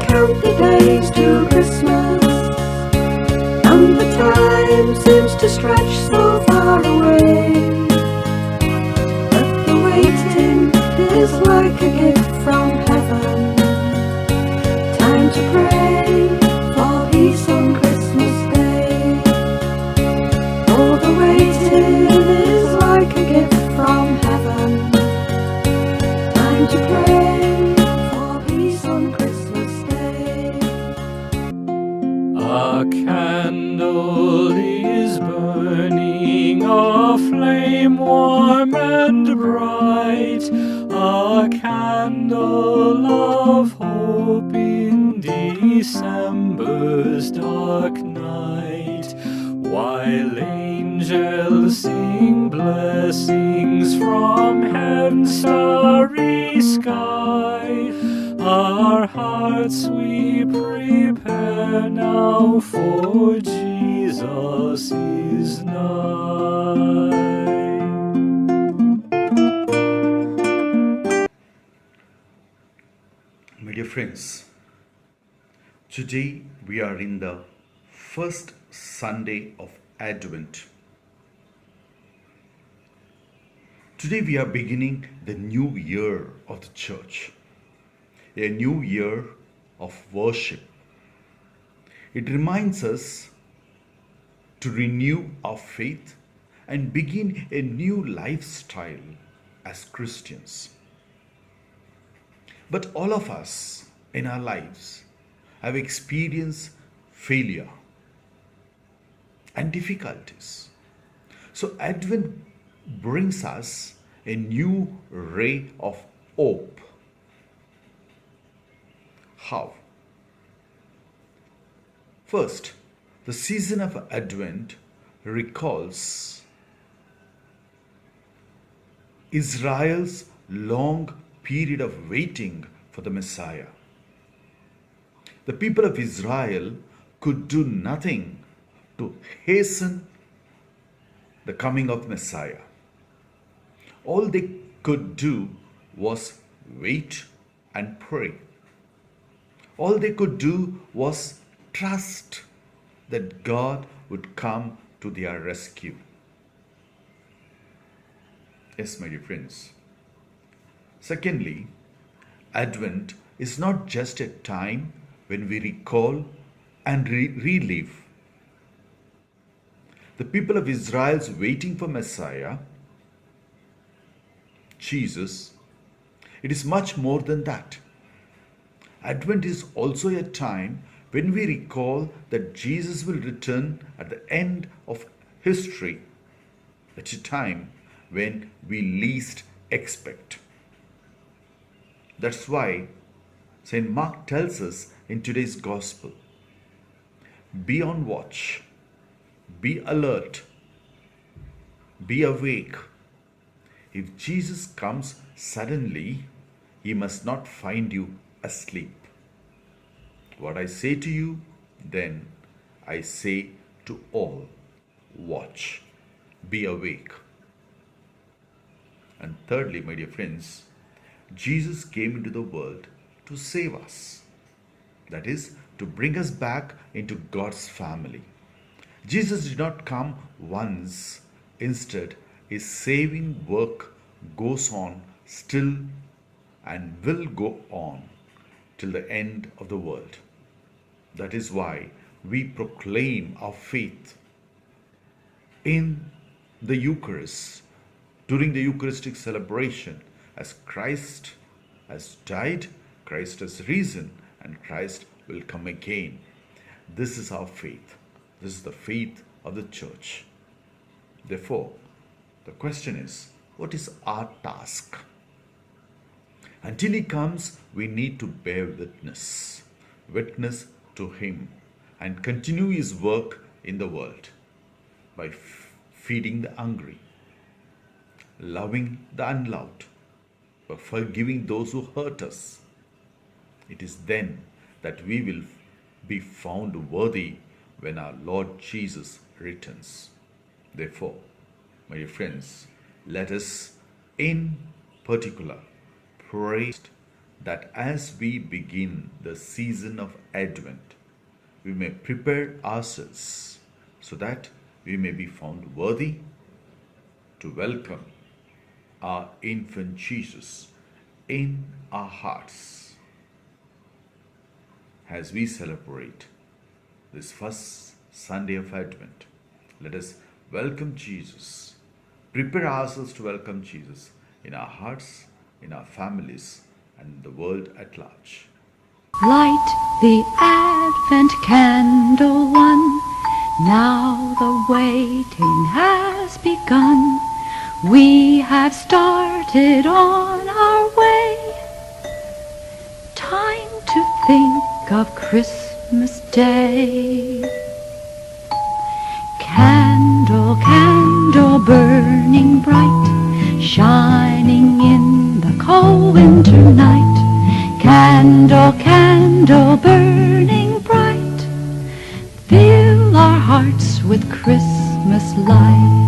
count the days to Christmas, and the time seems to stretch so far away. But the waiting is like a gift from heaven. Time to pray for peace on Christmas Day. Oh, the waiting is like a gift from heaven. Time to pray for peace on Christmas Day. A candle is burning, a flame warm and bright, a candle of hope in December's dark night, while angels sing blessings from heaven's starry sky. Our hearts we prepare now, for Jesus is nigh. My dear friends, today we are in the first Sunday of Advent. Today we are beginning the new year of the church, a new year of worship. It reminds us to renew our faith and begin a new lifestyle as Christians. But all of us in our lives have experienced failure and difficulties. So Advent brings us a new ray of hope. How? First, the season of Advent recalls Israel's long period of waiting for the Messiah. The people of Israel could do nothing to hasten the coming of Messiah. All they could do was wait and pray. All they could do was trust that God would come to their rescue. Yes, my dear friends. Secondly, Advent is not just a time when we recall and relive. The people of Israel's waiting for Messiah, Jesus, it is much more than that. Advent is also a time when we recall that Jesus will return at the end of history, at a time when we least expect. That's why St. Mark tells us in today's Gospel, be on watch, be alert, be awake. If Jesus comes suddenly, he must not find you asleep. What I say to you, then I say to all, watch, be awake. And thirdly, my dear friends, Jesus came into the world to save us. That is, to bring us back into God's family. Jesus did not come once. Instead, his saving work goes on still and will go on till the end of the world. That is why we proclaim our faith in the Eucharist, during the Eucharistic celebration, as Christ has died, Christ has risen, and Christ will come again. This is our faith. This is the faith of the church. Therefore, the question is, what is our task? Until he comes, we need to bear witness to him and continue his work in the world by feeding the hungry, loving the unloved, by forgiving those who hurt us. It is then that we will be found worthy when our Lord Jesus returns. Therefore, my dear friends, let us in particular pray that as we begin the season of Advent, we may prepare ourselves so that we may be found worthy to welcome our infant Jesus in our hearts. As we celebrate this first Sunday of Advent, let us welcome Jesus, prepare ourselves to welcome Jesus in our hearts, in our families, and in the world at large. Light the Advent candle one, now the waiting has begun. We have started on our way, time to think of Christmas Day. Candle, candle burning bright, shining in the cold winter night. Candle, candle burning bright, fill our hearts with Christmas light.